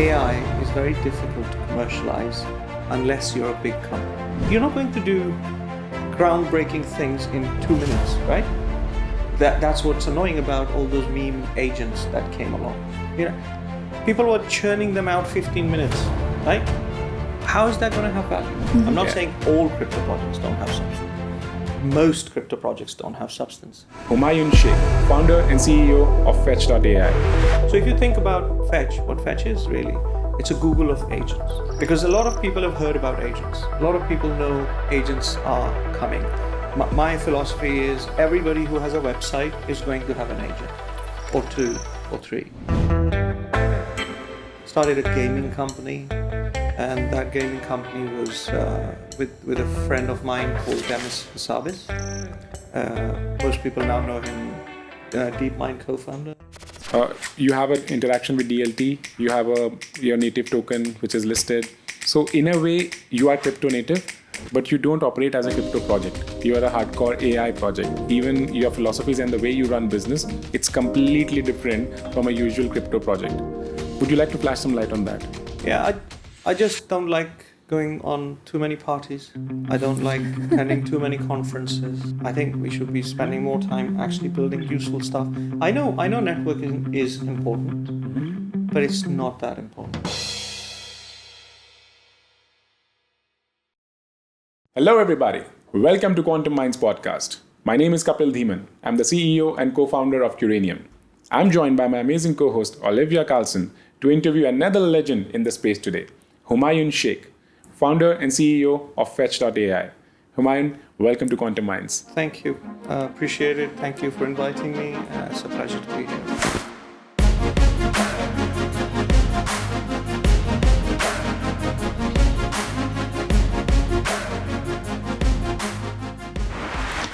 AI is very difficult to commercialize unless you're a big company. You're not going to do groundbreaking things in 2 minutes, right? That's what's annoying about all those meme agents that came along. People were churning them out 15 minutes, right? How is that going to have value? I'm not saying all crypto projects don't have substance. Most crypto projects don't have substance. Humayun Sheikh, founder and CEO of Fetch.ai. So if you think about Fetch, what Fetch is really, it's a Google of agents. Because a lot of people have heard about agents. A lot of people know agents are coming. My philosophy is everybody who has a website is going to have an agent, or 2 or 3. Started a gaming company, and that gaming company was with a friend of mine called Demis Hassabis. Most people now know him, DeepMind co-founder. You have an interaction with DLT, you have your native token which is listed. So in a way, you are crypto native, but you don't operate as a crypto project. You are a hardcore AI project. Even your philosophies and the way you run business, it's completely different from a usual crypto project. Would you like to flash some light on that? Yeah, I just don't like going on too many parties. I don't like attending too many conferences. I think we should be spending more time actually building useful stuff. I know networking is important, but it's not that important. Hello everybody, welcome to Quantum Minds podcast. My name is Kapil Dhiman. I'm the CEO and co-founder of Quranium. I'm joined by my amazing co-host Olivia Carlson to interview another legend in the space today, Humayun Sheikh, founder and CEO of Fetch.ai. Humayun, welcome to Quantum Minds. Thank you. Appreciate it. Thank you for inviting me. It's a pleasure to be here.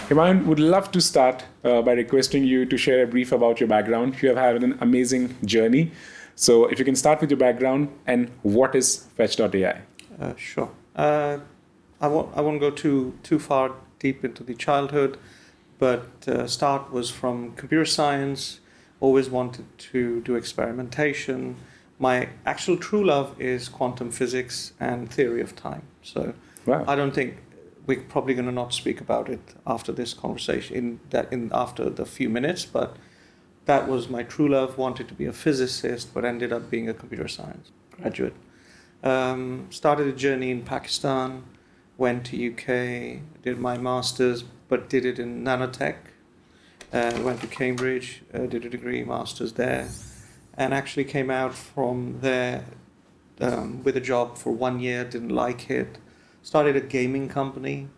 Humayun, would love to start by requesting you to share a brief about your background. You have had an amazing journey. So if you can start with your background and what is Fetch.ai? Sure. I won't go too far deep into the childhood, but start was from computer science. Always wanted to do experimentation. My actual true love is quantum physics and theory of time. So wow. I don't think we're probably going to not speak about it after this conversation, after the few minutes, but that was my true love. Wanted to be a physicist, but ended up being a computer science graduate. Started a journey in Pakistan, went to UK, did my master's, but did it in nanotech. Went to Cambridge, did a degree, master's there, and actually came out from there with a job for 1 year, didn't like it. Started a gaming company,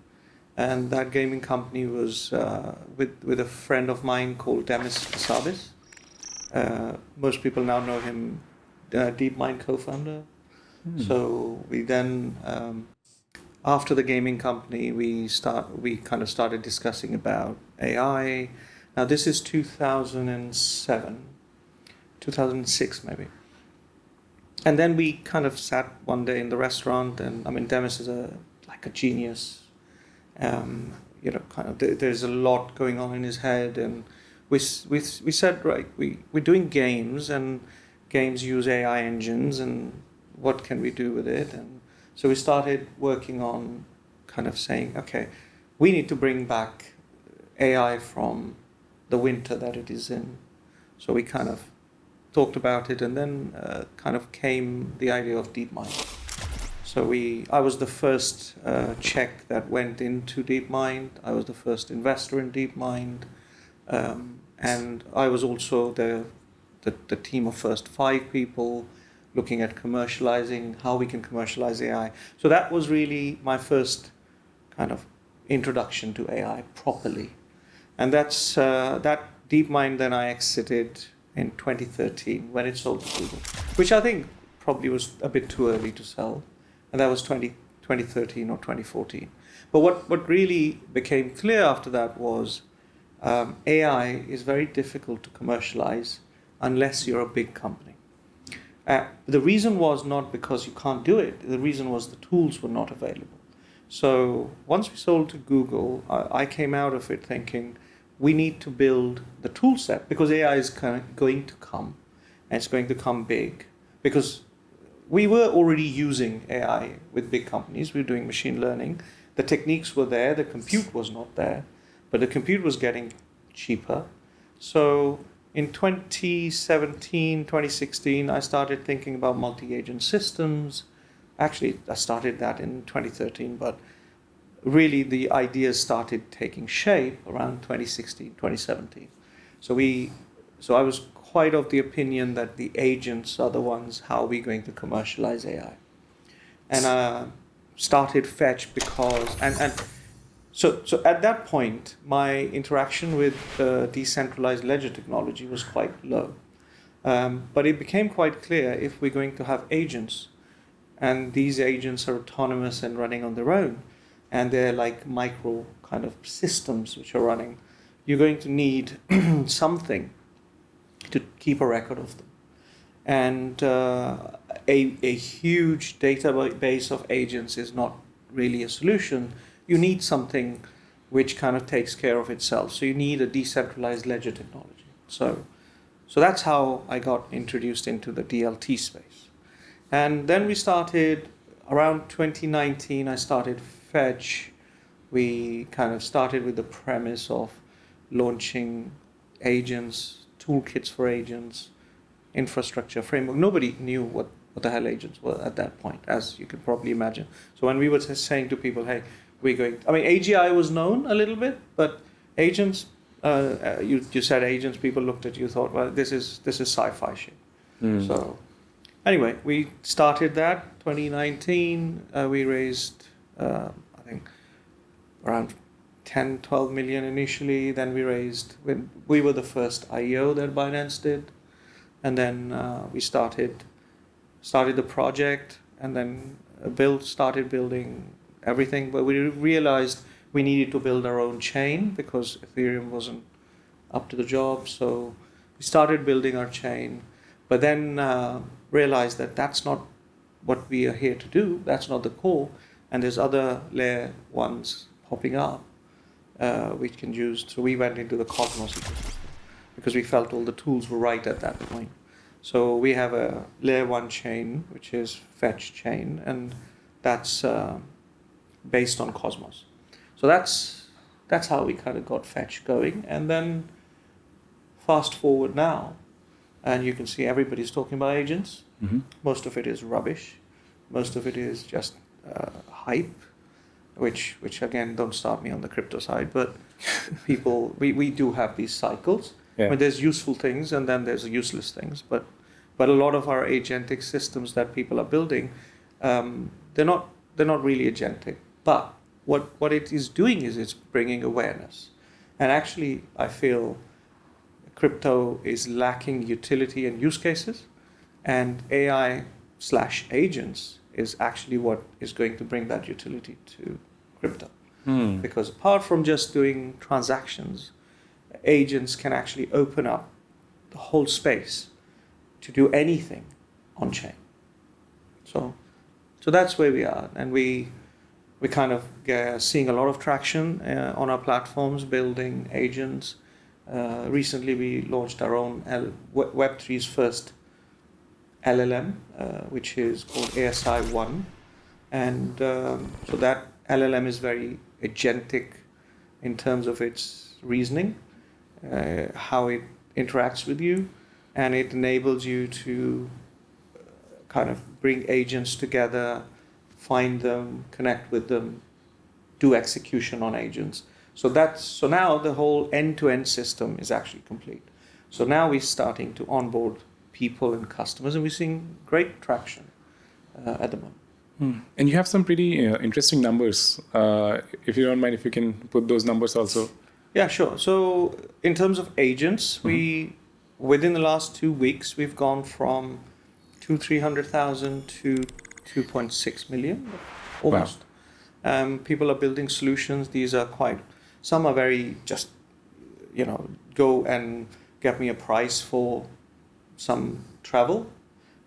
and that gaming company was with a friend of mine called Demis Hassabis. Most people now know him, DeepMind co-founder. So we then, after the gaming company, we kind of started discussing about AI. Now this is 2006 maybe. And then we kind of sat one day in the restaurant, and I mean, Demis is like a genius. There's a lot going on in his head, and we said, right, we're doing games, and games use AI engines, and what can we do with it? And so we started working on kind of saying, okay, we need to bring back AI from the winter that it is in. So we kind of talked about it, and then kind of came the idea of DeepMind. So I was the first Czech that went into DeepMind. I was the first investor in DeepMind, and I was also the team of first 5 people looking at commercializing, how we can commercialize AI. So that was really my first kind of introduction to AI properly, and that's that DeepMind. Then I exited in 2013 when it sold to Google, which I think probably was a bit too early to sell. And that was 2013 or 2014. But what really became clear after that was AI is very difficult to commercialize unless you're a big company. The reason was not because you can't do it. The reason was the tools were not available. So once we sold to Google, I came out of it thinking, we need to build the tool set because AI is kind of going to come, and it's going to come big because we were already using AI with big companies. We were doing machine learning. The techniques were there. The compute was not there, but the compute was getting cheaper. So in 2017, 2016, I started thinking about multi-agent systems. Actually, I started that in 2013, but really the ideas started taking shape around 2016, 2017. So I was quite of the opinion that the agents are the ones, how we're going to commercialize AI. And started Fetch because, so at that point, my interaction with decentralized ledger technology was quite low. But it became quite clear if we're going to have agents, and these agents are autonomous and running on their own, and they're like micro kind of systems which are running, you're going to need something to keep a record of them. And a huge database of agents is not really a solution. You need something which kind of takes care of itself. So you need a decentralized ledger technology. So that's how I got introduced into the DLT space. And then we started, around 2019, I started Fetch. We kind of started with the premise of launching agents, toolkits for agents, infrastructure framework. Nobody knew what the hell agents were at that point, as you can probably imagine. So when we were saying to people, hey, we're going, I mean, AGI was known a little bit, but agents, you said agents, people looked at you, thought, well, this is sci-fi shit. So anyway, we started that 2019. We raised, I think, around 10, 12 million initially. Then we raised, we were the first IEO that Binance did. And then we started the project, and then started building everything. But we realized we needed to build our own chain because Ethereum wasn't up to the job. So we started building our chain, but then realized that that's not what we are here to do. That's not the core. And there's other layer ones popping up we can use. So we went into the Cosmos ecosystem, because we felt all the tools were right at that point. So we have a layer 1 chain, which is Fetch chain, and that's based on Cosmos. So that's how we kind of got Fetch going. And then fast forward now, and you can see everybody's talking about agents. Mm-hmm. Most of it is rubbish. Most of it is just hype, which again, don't start me on the crypto side, but people, we do have these cycles. Yeah. I mean, there's useful things and then there's useless things, but a lot of our agentic systems that people are building, they're not really agentic. But what it is doing is it's bringing awareness. And actually, I feel crypto is lacking utility and use cases, and AI/agents is actually what is going to bring that utility to crypto. Because apart from just doing transactions, agents can actually open up the whole space to do anything on chain. So that's where we are, and we kind of seeing a lot of traction on our platforms, building agents. Recently, we launched our own Web3's first LLM, which is called ASI1, and so that LLM is very agentic in terms of its reasoning, how it interacts with you, and it enables you to kind of bring agents together, find them, connect with them, do execution on agents. So now the whole end-to-end system is actually complete. So now we're starting to onboard people and customers, and we're seeing great traction at the moment. And you have some pretty interesting numbers. If you don't mind, if you can put those numbers also. Yeah, sure. So in terms of agents, within the last 2 weeks, we've gone from 300,000 to 2.6 million, almost. Wow. People are building solutions. These are some are very just, go and get me a price for some travel,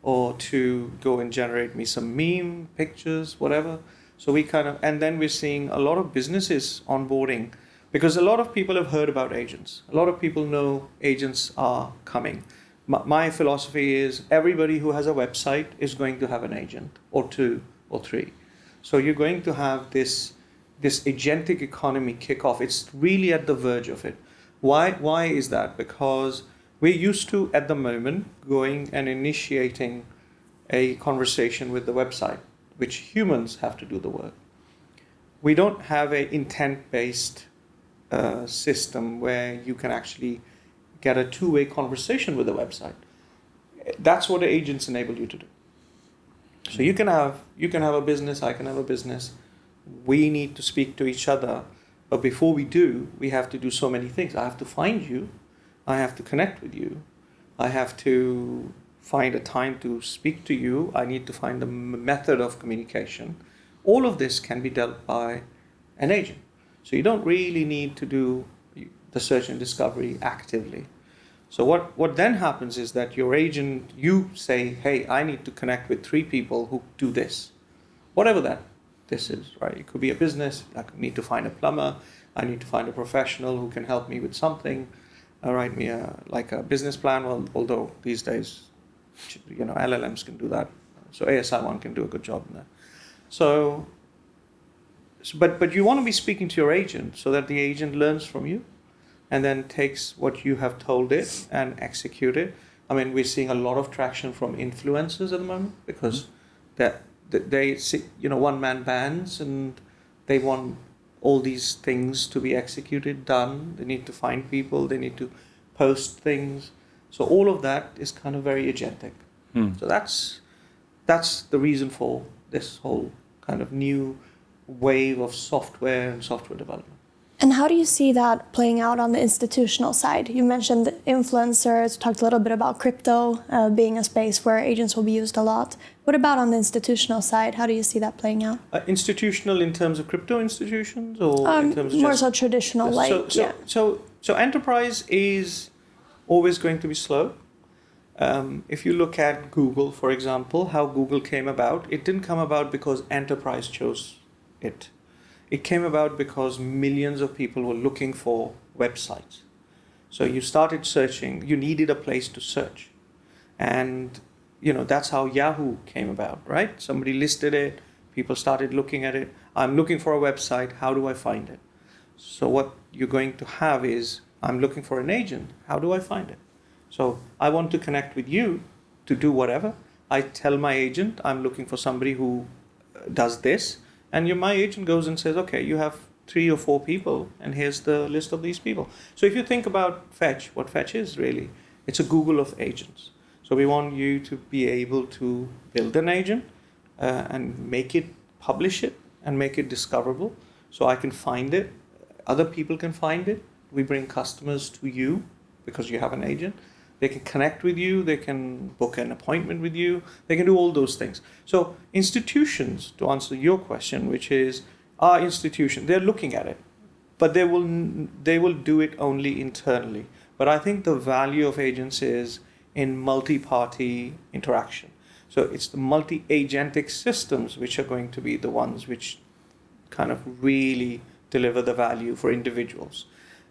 or to go and generate me some meme, pictures, whatever. So and then we're seeing a lot of businesses onboarding, because a lot of people have heard about agents. A lot of people know agents are coming. my philosophy is everybody who has a website is going to have an agent or two or three. So you're going to have this agentic economy kick off. It's really at the verge of it. Why is that? Because we're used to, at the moment, going and initiating a conversation with the website, which humans have to do the work. We don't have an intent-based system where you can actually get a two-way conversation with the website. That's what the agents enable you to do. So you can have a business, I can have a business. We need to speak to each other, but before we do, we have to do so many things. I have to find you, I have to connect with you, I have to find a time to speak to you, I need to find a method of communication. All of this can be dealt by an agent. So you don't really need to do the search and discovery actively. So what then happens is that your agent, you say, hey, I need to connect with 3 people who do this, whatever this is, right? It could be a business, I need to find a plumber, I need to find a professional who can help me with something, write me like a business plan, well, although these days, LLMs can do that. So ASI1 can do a good job in that. But you want to be speaking to your agent so that the agent learns from you and then takes what you have told it and execute it. I mean, we're seeing a lot of traction from influencers at the moment because they see, one-man bands and they want all these things to be executed, done. They need to find people, they need to post things. So all of that is kind of very agentic. So that's the reason for this whole kind of new wave of software and software development. And how do you see that playing out on the institutional side? You mentioned influencers, talked a little bit about crypto being a space where agents will be used a lot. What about on the institutional side? How do you see that playing out? Institutional in terms of crypto institutions, or in terms of more so traditional, So enterprise is always going to be slow. If you look at Google, for example, how Google came about, it didn't come about because enterprise chose it. It came about because millions of people were looking for websites. So you started searching, you needed a place to search. And, that's how Yahoo came about, right? Somebody listed it, people started looking at it. I'm looking for a website, how do I find it? So what you're going to have is, I'm looking for an agent, how do I find it? So I want to connect with you to do whatever. I tell my agent, I'm looking for somebody who does this. And my agent goes and says, okay, you have 3 or 4 people, and here's the list of these people. So if you think about Fetch, what Fetch is really, it's a Google of agents. So we want you to be able to build an agent and make it, publish it, and make it discoverable. So I can find it, other people can find it. We bring customers to you because you have an agent. They can connect with you, they can book an appointment with you, they can do all those things. So institutions, to answer your question, which is our institution, they're looking at it, but they will do it only internally. But I think the value of agents is in multi-party interaction. So it's the multi-agentic systems which are going to be the ones which kind of really deliver the value for individuals.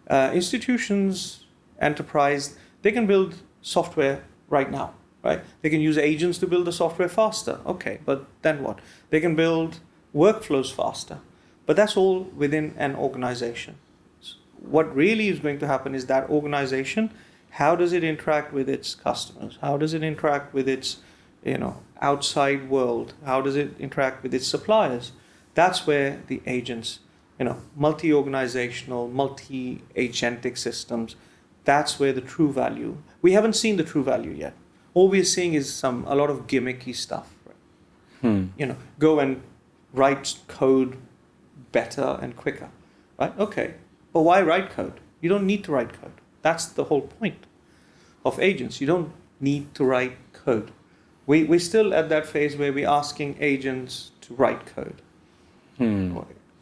Institutions, enterprise, they can build software right now, right? They can use agents to build the software faster. Okay, but then what? They can build workflows faster, but that's all within an organization. What really is going to happen is that organization, how does it interact with its customers? How does it interact with its, outside world? How does it interact with its suppliers? That's where the agents, multi-organizational, multi-agentic systems, that's where the true value. We haven't seen the true value yet. All we're seeing is a lot of gimmicky stuff. Right? Go and write code better and quicker, right? Okay, but why write code? You don't need to write code. That's the whole point of agents. You don't need to write code. We're still at that phase where we're asking agents to write code.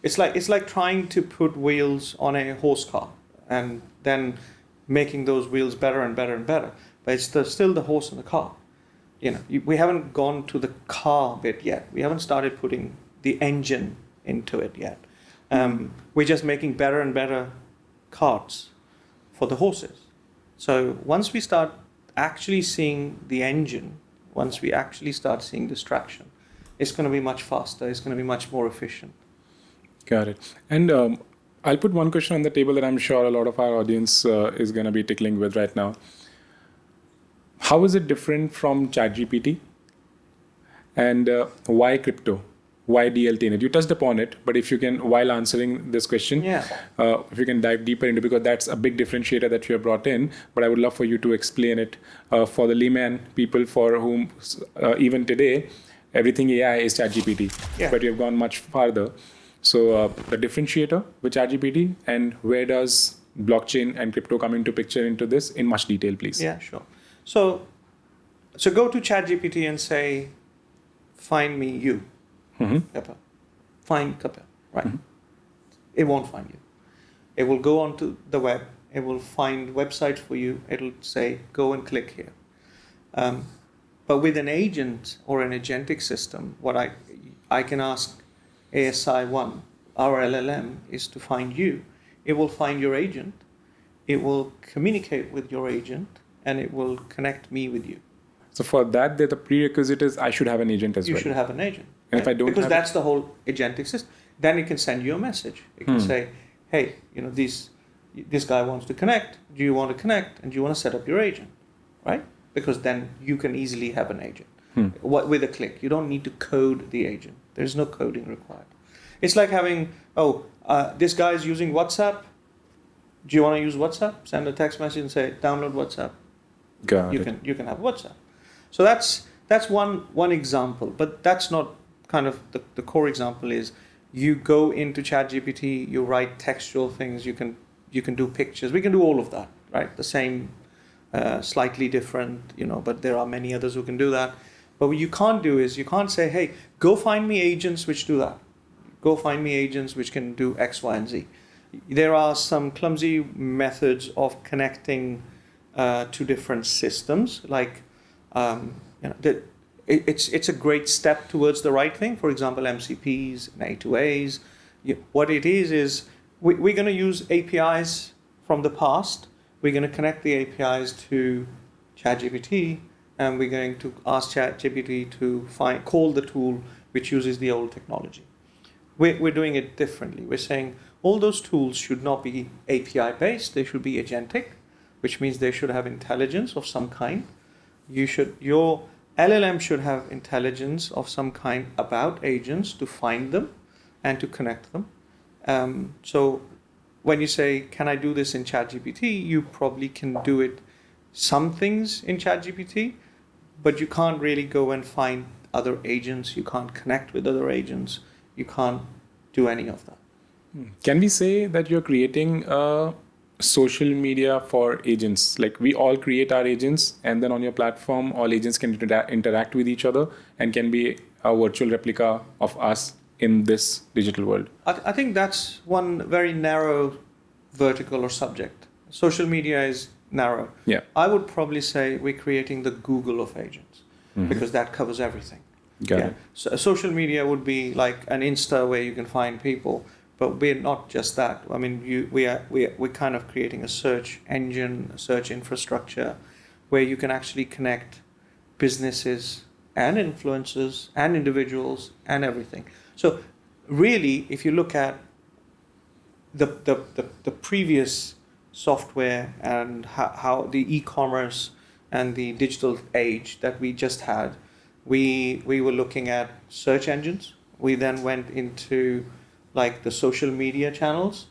It's like trying to put wheels on a horse car and then making those wheels better and better and better. But it's still the horse in the car. We haven't gone to the car bit yet. We haven't started putting the engine into it yet. We're just making better and better carts for the horses. So once we start actually seeing the engine, once we actually start seeing this traction, it's going to be much faster. It's going to be much more efficient. Got it. And I'll put one question on the table that I'm sure a lot of our audience is going to be tickling with right now. How is it different from ChatGPT? And why crypto? Why DLT in it? You touched upon it, but if you can, while answering this question, if you can dive deeper into, because that's a big differentiator that you have brought in, but I would love for you to explain it for the layman people for whom even today, everything AI is ChatGPT, but you have gone much farther. So the differentiator with ChatGPT, and where does blockchain and crypto come into picture into this in much detail, please? Yeah, sure. So go to ChatGPT and say, find me you, Kapil. Find Kapil, right? It won't find you. It will go onto the web. It will find websites for you. It'll say, go and click here. But with an agent or an agentic system, what I can ask ASI1, our LLM, is to find you. It will find your agent. It will communicate with your agent, and it will connect me with you. So for that, the prerequisite is I should have an agent as well. You should have an agent. And if I don't, because that's the whole agentic system. Then it can send you a message. It can say, hey, this guy wants to connect. Do you want to connect? And do you want to set up your agent, right? Because then you can easily have an agent with a click. You don't need to code the agent. There's no coding required. It's like having, this guy is using WhatsApp. Do you want to use WhatsApp? Send a text message and say, download WhatsApp. You can have WhatsApp. So that's one example, but that's not kind of the core example. Is you go into ChatGPT, you write textual things, you can do pictures, we can do all of that, right? The same, slightly different, but there are many others who can do that. But what you can't do is you can't say, hey, go find me agents which do that. Go find me agents which can do X, Y, and Z. There are some clumsy methods of connecting to different systems, like it's a great step towards the right thing. For example, MCPs and A2As. What it is we're going to use APIs from the past. We're going to connect the APIs to ChatGPT, and we're going to ask ChatGPT to call the tool which uses the old technology. We're doing it differently. We're saying all those tools should not be API based. They should be agentic, which means they should have intelligence of some kind. Your LLM should have intelligence of some kind about agents to find them and to connect them. So when you say, can I do this in ChatGPT? You probably can do it, some things in ChatGPT, but you can't really go and find other agents. You can't connect with other agents. You can't do any of that. Can we say that you're creating social media for agents? Like we all create our agents, and then on your platform, all agents can interact with each other and can be a virtual replica of us in this digital world. I think that's one very narrow vertical or subject. Social media is narrow. Yeah. I would probably say we're creating the Google of agents because that covers everything. Got it. So social media would be like an Insta where you can find people. But we're not just that. I mean, we're kind of creating a search engine, a search infrastructure, where you can actually connect businesses and influencers and individuals and everything. So really, if you look at the previous software and how the e-commerce and the digital age that we just had, we were looking at search engines. We then went into like the social media channels,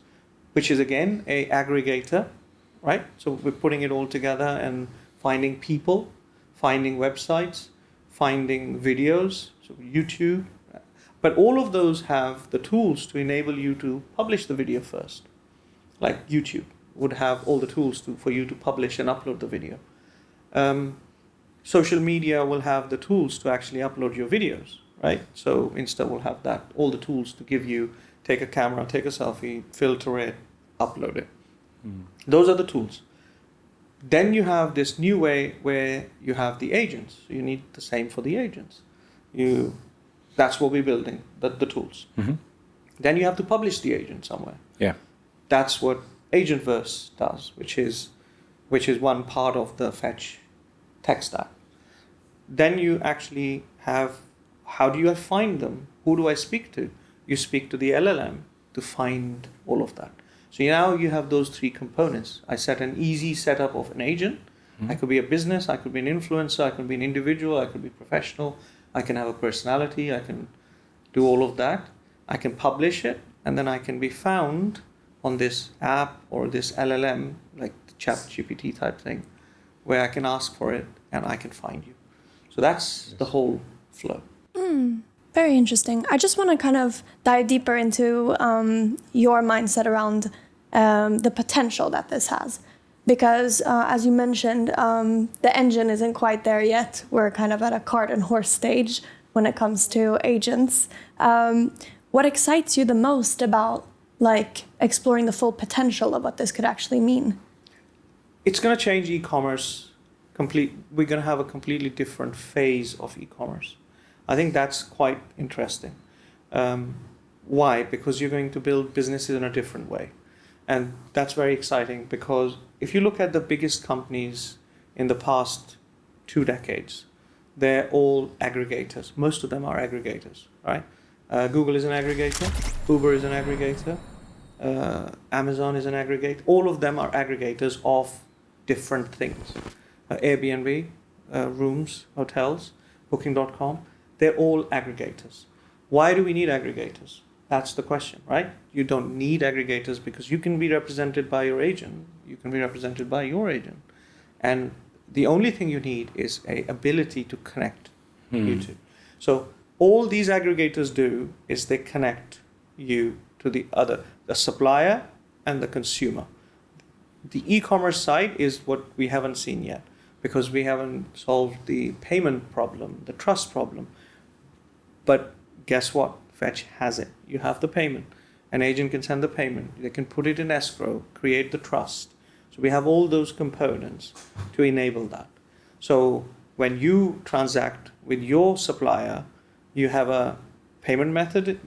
which is again a aggregator, right? So we're putting it all together and finding people, finding websites, finding videos, so YouTube. But all of those have the tools to enable you to publish the video first. Like YouTube would have all the tools for you to publish and upload the video. Social media will have the tools to actually upload your videos, right? So Insta will have all the tools to give you, take a camera, take a selfie, filter it, upload it. Those are the tools. Then you have this new way where you have the agents. So you need the same for the agents. That's what we're building, the tools. Then you have to publish the agent somewhere. Yeah. That's what Agentverse does, which is one part of the Fetch tech stack. Then you actually have, how do you find them? Who do I speak to? You speak to the LLM to find all of that. So now you have those three components. I set an easy setup of an agent. I could be a business, I could be an influencer, I could be an individual, I could be professional, I can have a personality, I can do all of that. I can publish it, and then I can be found on this app or this LLM, like the ChatGPT type thing, where I can ask for it and I can find you. So that's the whole flow. Very interesting. I just want to kind of dive deeper into your mindset around the potential that this has. Because as you mentioned, the engine isn't quite there yet. We're kind of at a cart and horse stage when it comes to agents. What excites you the most about like exploring the full potential of what this could actually mean? It's going to change e-commerce. We're going to have a completely different phase of e-commerce. I think that's quite interesting. Why? Because you're going to build businesses in a different way. And that's very exciting because if you look at the biggest companies in the past 2 decades, they're all aggregators. Most of them are aggregators, right? Google is an aggregator, Uber is an aggregator, Amazon is an aggregator. All of them are aggregators of different things. Airbnb, rooms, hotels, Booking.com, they're all aggregators. Why do we need aggregators? That's the question, right? You don't need aggregators because you can be represented by your agent. You can be represented by your agent. And the only thing you need is an ability to connect you two. So all these aggregators do is they connect you to the supplier and the consumer. The e-commerce side is what we haven't seen yet because we haven't solved the payment problem, the trust problem. But guess what? Fetch has it. You have the payment. An agent can send the payment. They can put it in escrow, create the trust. So we have all those components to enable that. So when you transact with your supplier, you have a payment method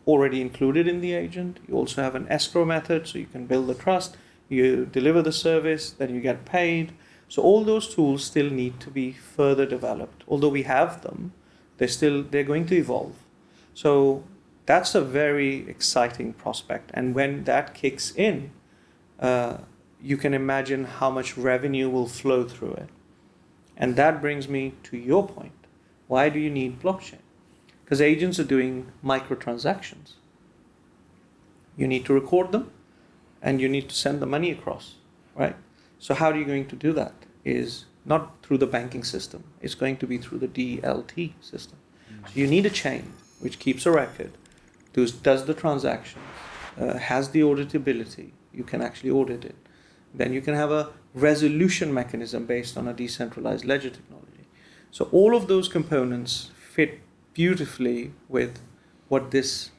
already included in the agent. You also have an escrow method, so you can build the trust. You deliver the service, then you get paid. So all those tools still need to be further developed. Although we have them, they're going to evolve. So that's a very exciting prospect. And when that kicks in, you can imagine how much revenue will flow through it. And that brings me to your point. Why do you need blockchain? Because agents are doing microtransactions. You need to record them and you need to send the money across, right? So how are you going to do that? Is not through the banking system. It's going to be through the DLT system. So you need a chain which keeps a record, does the transactions, has the auditability. You can actually audit it. Then you can have a resolution mechanism based on a decentralized ledger technology. So all of those components fit beautifully with what this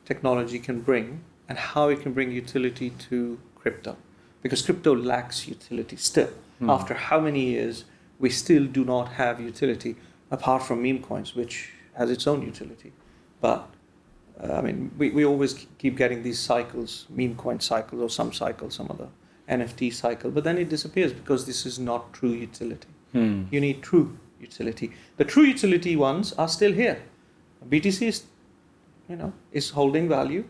technology can bring and how it can bring utility to crypto. Because crypto lacks utility still. After how many years, we still do not have utility apart from meme coins, which has its own utility. But we always keep getting these cycles, meme coin cycles or some cycle, some other NFT cycle, but then it disappears because this is not true utility. You need true utility. The true utility ones are still here. BTC is holding value.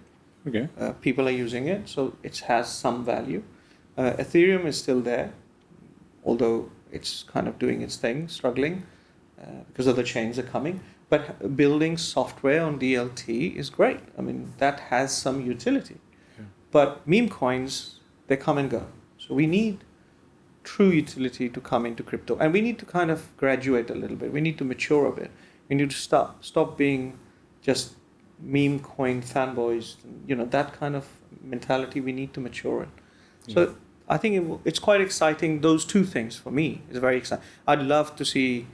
Okay. People are using it, so it has some value. Ethereum is still there, although it's kind of doing its thing, struggling because other chains are coming. But building software on DLT is great. That has some utility. Yeah. But meme coins, they come and go. So we need true utility to come into crypto. And we need to kind of graduate a little bit. We need to mature a bit. We need to stop being just meme coin fanboys. That kind of mentality, we need to mature it. Yeah. So I think it's quite exciting. Those two things for me is very exciting. I'd love to see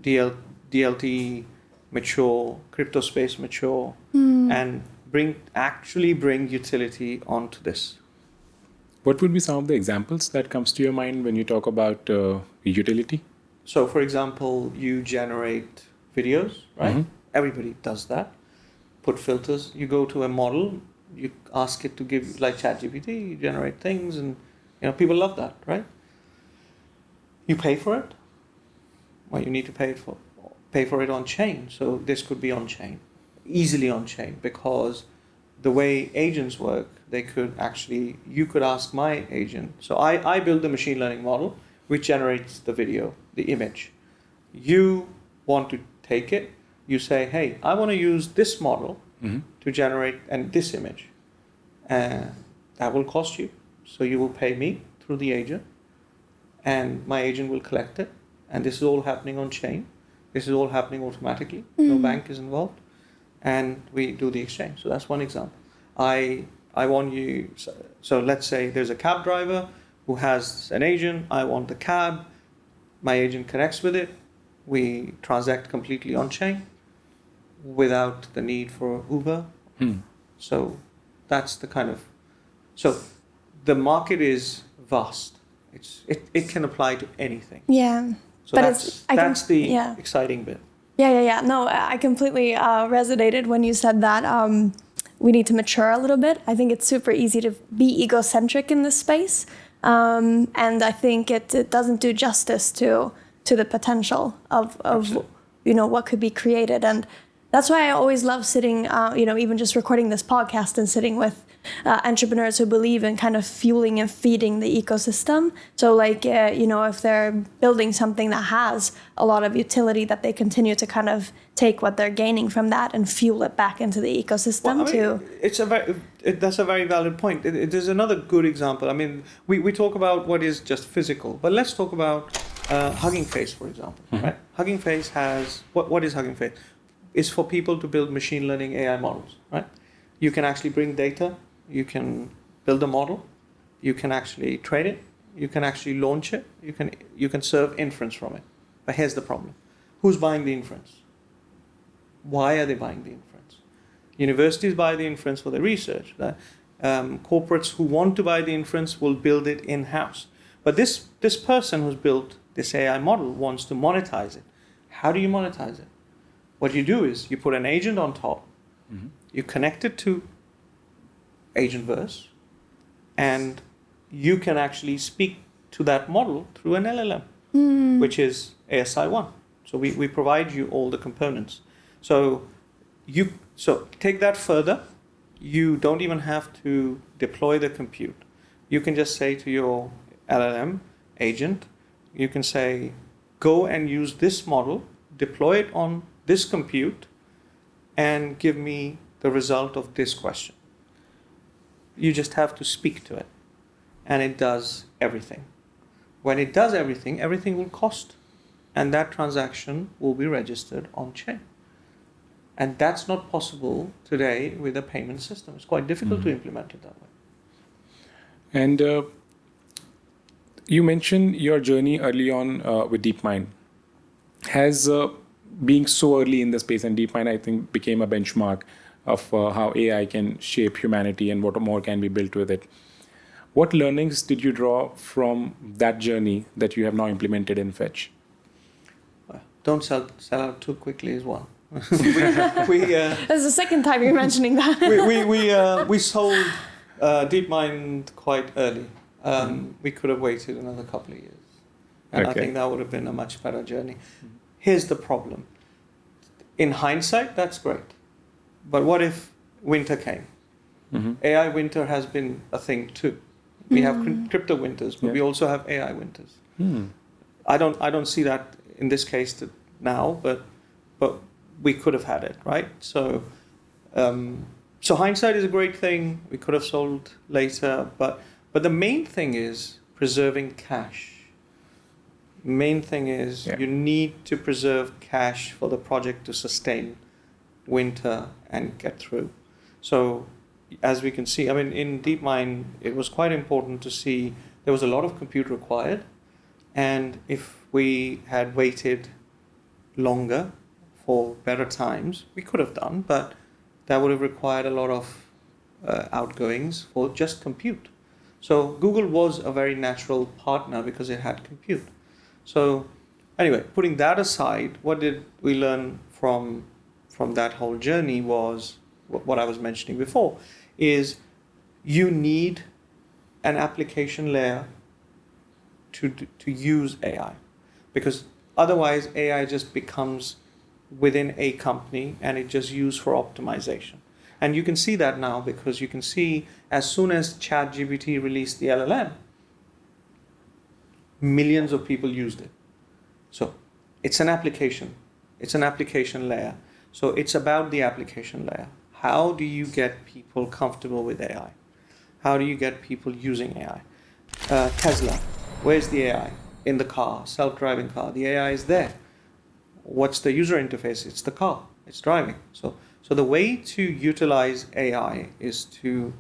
DLT mature, crypto space mature, and actually bring utility onto this. What would be some of the examples that comes to your mind when you talk about utility? So, for example, you generate videos, right? Mm-hmm. Everybody does that. Put filters. You go to a model, you ask it to give, like ChatGPT, you generate things, and people love that, right? You pay for it. Well, you need to pay for it on chain. So this could be on chain, easily on chain, because the way agents work, you could ask my agent. So I build the machine learning model, which generates the video, the image. You want to take it, you say, hey, I want to use this model to generate this image. That will cost you. So you will pay me through the agent, and my agent will collect it. And this is all happening on chain. This is all happening automatically. No bank is involved. And we do the exchange. So that's one example. I want you, so let's say there's a cab driver who has an agent. I want the cab. My agent connects with it. We transact completely on chain without the need for Uber. So that's the kind of, so the market is vast. It can apply to anything. Yeah. So that's the exciting bit. Yeah. No, I completely resonated when you said that we need to mature a little bit. I think it's super easy to be egocentric in this space. And I think it doesn't do justice to the potential of what could be created. And that's why I always love sitting, even just recording this podcast and sitting with entrepreneurs who believe in kind of fueling and feeding the ecosystem. So if they're building something that has a lot of utility, that they continue to kind of take what they're gaining from that and fuel it back into the ecosystem that's a very valid point. There's another good example. I mean, we talk about what is just physical, but let's talk about Hugging Face, for example. Right? Hugging Face has, what is Hugging Face? It's for people to build machine learning AI models, right? You can actually bring data, you can build a model, you can actually trade it, you can actually launch it, you can serve inference from it. But here's the problem. Who's buying the inference? Why are they buying the inference? Universities buy the inference for their research. Corporates who want to buy the inference will build it in-house. But this person who's built this AI model wants to monetize it. How do you monetize it? What you do is you put an agent on top, you connect it to Agentverse, and you can actually speak to that model through an LLM, which is ASI1. So we provide you all the components. So take that further. You don't even have to deploy the compute. You can just say to your LLM agent, you can say, go and use this model, deploy it on this compute, and give me the result of this question. You just have to speak to it, and it does everything. When it does everything, everything will cost, and that transaction will be registered on chain. And that's not possible today with a payment system. It's quite difficult to implement it that way. And you mentioned your journey early on with DeepMind. Has being so early in the space, and DeepMind, I think, became a benchmark of how AI can shape humanity and what more can be built with it. What learnings did you draw from that journey that you have now implemented in Fetch? Don't sell out too quickly is one. That's the second time you're mentioning that. we sold DeepMind quite early. We could have waited another couple of years. And I think that would have been a much better journey. Here's the problem. In hindsight, that's great. But what if winter came? AI winter has been a thing too. We have crypto winters, but we also have AI winters. I don't see that in this case now, but we could have had it, right? So hindsight is a great thing. We could have sold later, but the main thing is preserving cash. Main thing is you need to preserve cash for the project to sustain winter and get through. So as we can see, I mean, in DeepMind, it was quite important to see there was a lot of compute required. And if we had waited longer for better times, we could have done, but that would have required a lot of outgoings for just compute. So Google was a very natural partner because it had compute. So anyway, putting that aside, what did we learn from that whole journey was what I was mentioning before, is you need an application layer to use AI. Because Otherwise, AI just becomes within a company and it just used for optimization. And you can see that now because you can see as soon as ChatGPT released the LLM, millions of people used it. So it's an application. It's an application layer. So it's about the application layer. How do you get people comfortable with AI? How do you get people using AI? Tesla, where's the AI? In the car, self-driving car. The AI is there. What's the user interface? It's the car. It's driving. So the way to utilize AI is to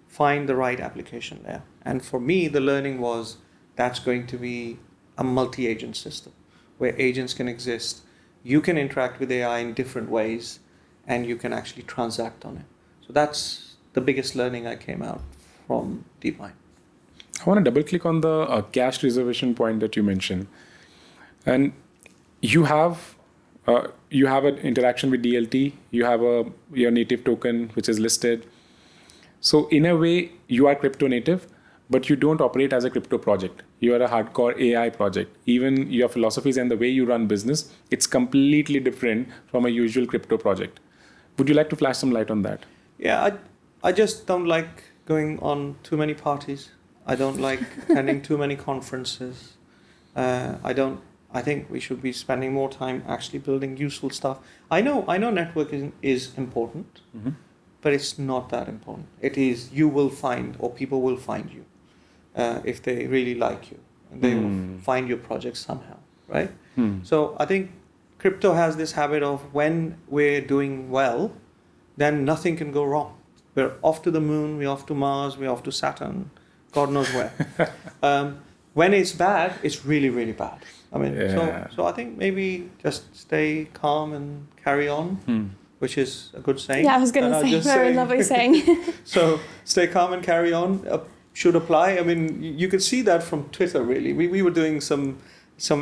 find the right application layer. And for me, the learning was that's going to be a multi-agent system where agents can exist. You can interact with AI in different ways and you can actually transact on it. So that's the biggest learning I came out from DeepMind. I want to double click on the cache reservation point that you mentioned. And you have an interaction with DLT, you have your native token, which is listed. So in a way, you are crypto native, but you don't operate as a crypto project. You are a hardcore AI project. Even your philosophies and the way you run business, it's completely different from a usual crypto project. Would you like to flash some light on that? Yeah, I just don't like going on too many parties. I don't like attending too many conferences. I think we should be spending more time actually building useful stuff. I know networking is important, but it's not that important. It is you will find or people will find you if they really like you. And they will find your project somehow, right? So I think crypto has this habit of when we're doing well, then nothing can go wrong. We're off to the moon, we're off to Mars, we're off to Saturn, God knows where. When it's bad, it's really, really bad. I mean, so I think maybe just stay calm and carry on, which is a good saying. Yeah, I was going to say, very lovely saying. So stay calm and carry on should apply. I mean, you could see that from Twitter, really. We were doing some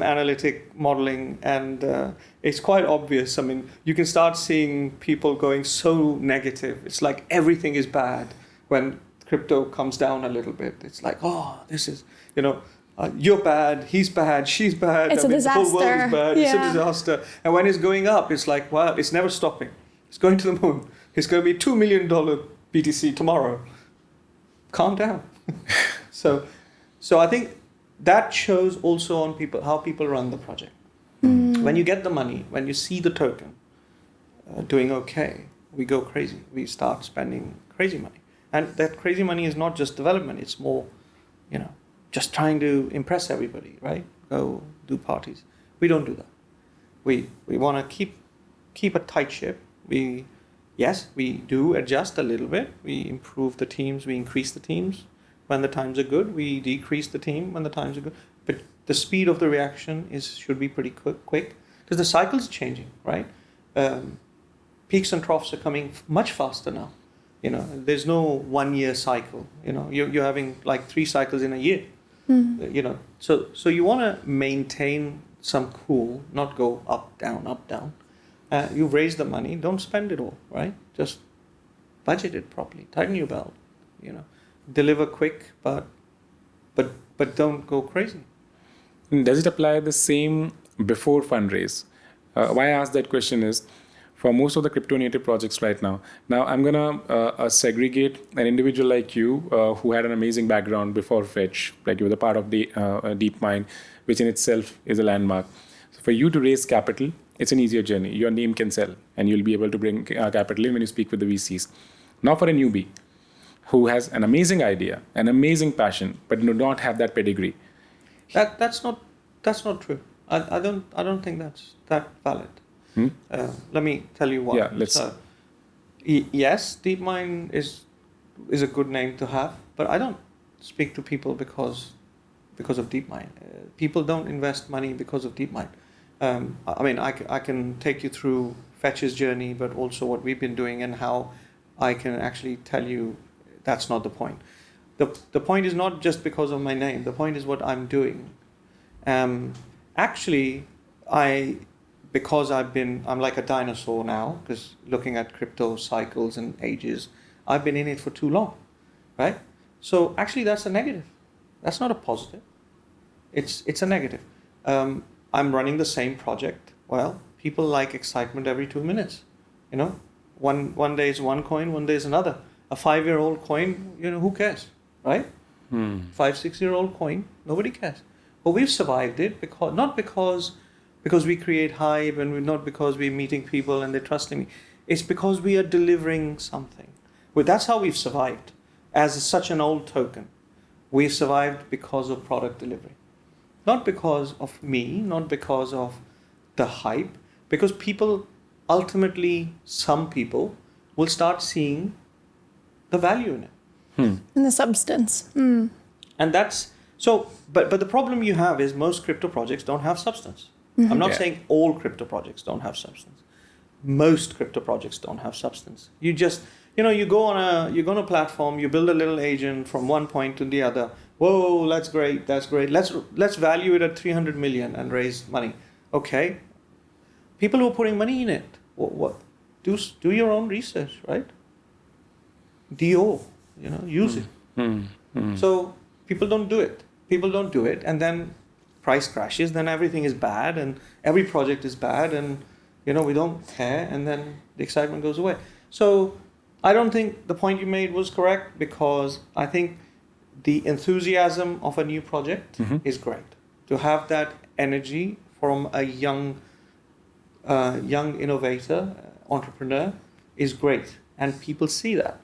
analytic modeling and it's quite obvious. I mean, you can start seeing people going so negative. It's like everything is bad when crypto comes down a little bit. It's like, oh, this is, you're bad, he's bad, she's bad. It's a disaster. The whole world is bad. Yeah. It's a disaster. And when it's going up, it's like, well, it's never stopping. It's going to the moon. It's going to be $2 million BTC tomorrow. Calm down. So I think that shows also on people how people run the project. When you get the money, when you see the token doing okay, we go crazy. We start spending crazy money. And that crazy money is not just development. It's more, just trying to impress everybody, right? Go do parties. We don't do that. We want to keep a tight ship. We do adjust a little bit. We improve the teams. We increase the teams when the times are good. We decrease the team when the times are good. But the speed of the reaction should be pretty quick because the cycle's changing, right? Peaks and troughs are coming much faster now. There's no 1 year cycle. You're having like 3 cycles in a year. So you want to maintain some cool, not go up, down. You've raised the money, don't spend it all, right? Just budget it properly, tighten your belt, deliver quick, but don't go crazy. Does it apply the same before fundraise? Why I ask that question is, for most of the crypto native projects right now I'm going to segregate an individual like you who had an amazing background before Fetch, like you were the part of the DeepMind, which in itself is a landmark. So for you to raise capital, it's an easier journey. Your name can sell and you'll be able to bring capital in when you speak with the VCs. Now for a newbie who has an amazing idea, an amazing passion, but do not have that pedigree. That's not true. I don't think that's that valid. Let me tell you why. Yeah, let's. Yes, DeepMind is a good name to have, but I don't speak to people because of DeepMind. People don't invest money because of DeepMind. I can take you through Fetch's journey, but also what we've been doing and how I can actually tell you that's not the point. The point is not just because of my name. The point is what I'm doing. Actually, because I'm like a dinosaur now, because looking at crypto cycles and ages, I've been in it for too long, right? So actually that's a negative. That's not a positive. It's a negative. I'm running the same project. Well, people like excitement every 2 minutes. You know, one day is one coin, one day is another. A 5-year-old coin, you know, who cares, right? 5-6-year-old coin, nobody cares. But we've survived it not because we create hype, and not because we're meeting people and they're trusting me. It's because we are delivering something. Well, that's how we've survived. As such an old token, we've survived because of product delivery. Not because of me, not because of the hype, because people, ultimately, some people will start seeing the value in it. And the substance. And that's, so, but the problem you have is most crypto projects don't have substance. I'm not saying all crypto projects don't have substance. Most crypto projects don't have substance. You just, you know, you go on a platform, you build a little agent from one point to the other. Whoa, that's great. Let's value it at 300 million and raise money. Okay. People who are putting money in it, what? Do your own research, right? DO, you know, use it. So people don't do it. And then price crashes, then everything is bad and every project is bad, and, you know, we don't care, and then the excitement goes away. So I don't think the point you made was correct, because I think the enthusiasm of a new project is great. To have that energy from a young innovator, entrepreneur, is great. And people see that.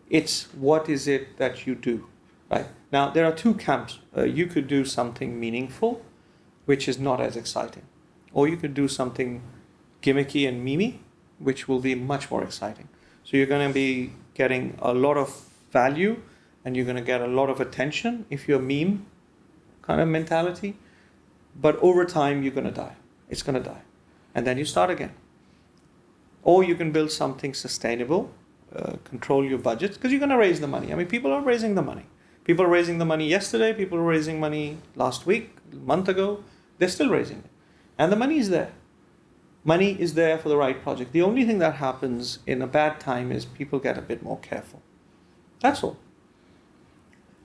It's what is it that you do, right? Now, there are two camps. You could do something meaningful, which is not as exciting. Or you could do something gimmicky and memey, which will be much more exciting. So you're going to be getting a lot of value, and you're going to get a lot of attention if you're meme kind of mentality. But over time, you're going to die. It's going to die. And then you start again. Or you can build something sustainable, control your budgets, because you're going to raise the money. I mean, people are raising the money. People are raising the money yesterday. People are raising money last week, a month ago. They're still raising it. And the money is there. Money is there for the right project. The only thing that happens in a bad time is people get a bit more careful. That's all.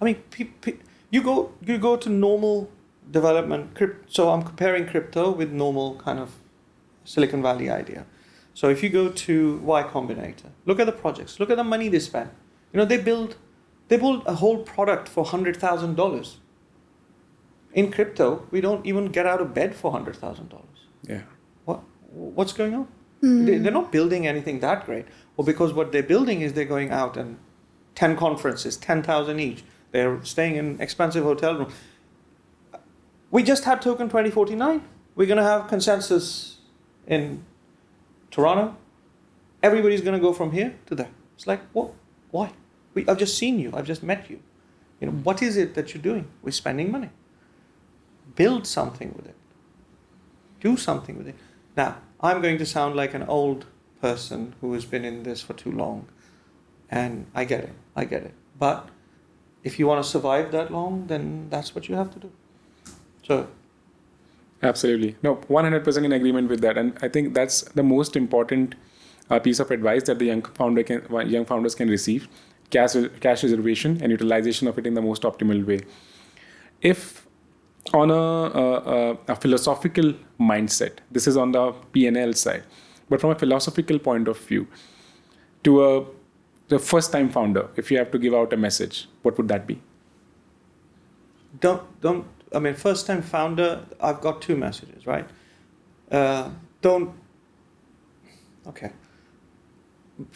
I mean, you go to normal development. So I'm comparing crypto with normal kind of Silicon Valley idea. So if you go to Y Combinator, look at the projects, look at the money they spend. You know, they build a whole product for $100,000. In crypto, we don't even get out of bed for $100,000. Yeah. What's going on? They're not building anything that great. Well, because what they're building is they're going out and 10 conferences, 10,000 each. They're staying in expensive hotel rooms. We just had Token 2049. We're going to have consensus in Toronto. Everybody's going to go from here to there. It's like, what? Why? I've just seen you. I've just met you. You know, what is it that you're doing? We're spending money. Build something with it. Do something with it. Now, I'm going to sound like an old person who has been in this for too long. And I get it. But if you want to survive that long, then that's what you have to do. So. Absolutely. No, 100% in agreement with that. And I think that's the most important piece of advice that the young founders can receive. Cash reservation and utilization of it in the most optimal way. If on a philosophical mindset, this is on the P&L side, but from a philosophical point of view, to the first-time founder, if you have to give out a message, what would that be? First-time founder, I've got two messages, right? Okay.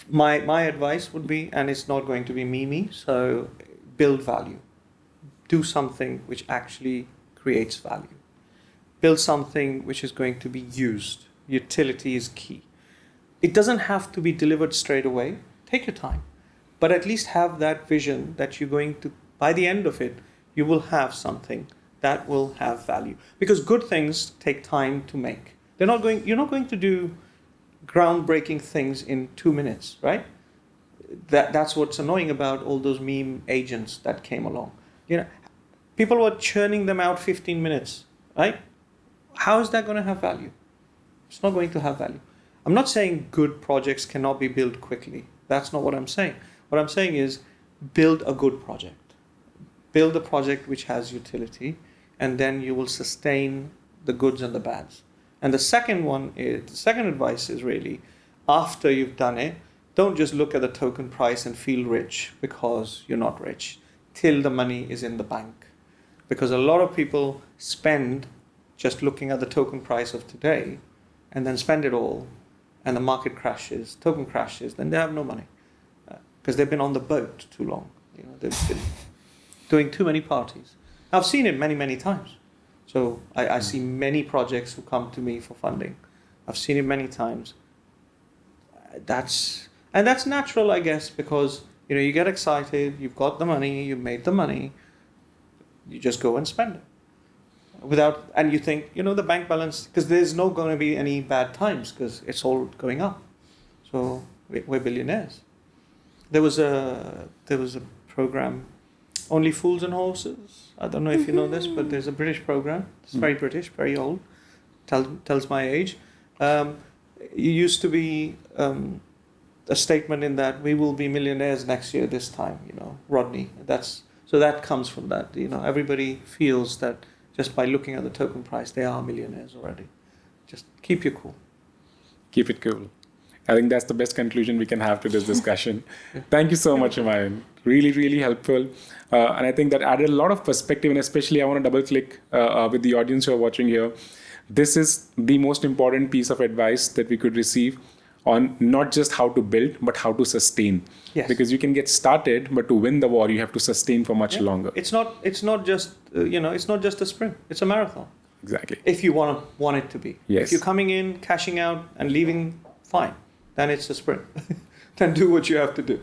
My advice would be, and it's not going to be me, so build value. Do something which actually creates value. Build something which is going to be used. Utility is key. It doesn't have to be delivered straight away. Take your time. But at least have that vision that you're going to, by the end of it, you will have something that will have value. Because good things take time to make. You're not going to do groundbreaking things in 2 minutes, right? That's what's annoying about all those meme agents that came along. You know, people were churning them out 15 minutes, right? How is that going to have value? It's not going to have value. I'm not saying good projects cannot be built quickly. That's not what I'm saying. What I'm saying is build a good project. Build a project which has utility, and then you will sustain the goods and the bads. And the second advice is really, after you've done it, don't just look at the token price and feel rich because you're not rich till the money is in the bank. Because a lot of people spend just looking at the token price of today and then spend it all, and the market crashes, token crashes, then they have no money because they've been on the boat too long. They've been doing too many parties. I've seen it many, many times. So I see many projects who come to me for funding. I've seen it many times. That's natural, I guess, because you get excited, you've got the money, you've made the money, you just go and spend it. And you think, the bank balance, because there's no going to be any bad times because it's all going up. So we're billionaires. There was a program, Only Fools and Horses. I don't know if you know this, but there's a British program. It's very British, very old. Tells my age. It used to be a statement in that we will be millionaires next year this time. Rodney. So that comes from that. Everybody feels that just by looking at the token price, they are millionaires already. Just keep you cool. Keep it cool. I think that's the best conclusion we can have to this discussion. Thank you so much, Humayun. Really, really helpful. And I think that added a lot of perspective, and especially I want to double click with the audience who are watching here. This is the most important piece of advice that we could receive on not just how to build, but how to sustain. Yes. Because you can get started, but to win the war, you have to sustain for much longer. It's not just it's not just a sprint. It's a marathon. Exactly. If you want it to be. Yes. If you're coming in, cashing out, and leaving, fine. Then it's a sprint. Then do what you have to do.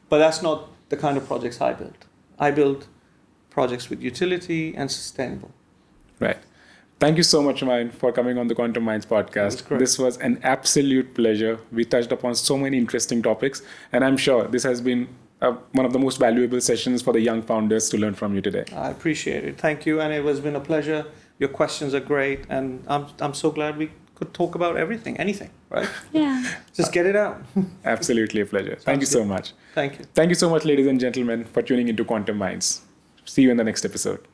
But that's not the kind of projects I build. I build projects with utility and sustainable. Right. Thank you so much, Humayun, for coming on the Quantum Minds podcast. This was an absolute pleasure. We touched upon so many interesting topics, and I'm sure this has been one of the most valuable sessions for the young founders to learn from you today. I appreciate it. Thank you, and it has been a pleasure. Your questions are great, and I'm so glad we could talk about anything, right? Yeah. Just get it out. Absolutely a pleasure. Thank you so much. Thank you. Thank you so much, ladies and gentlemen, for tuning into Quantum Minds. See you in the next episode.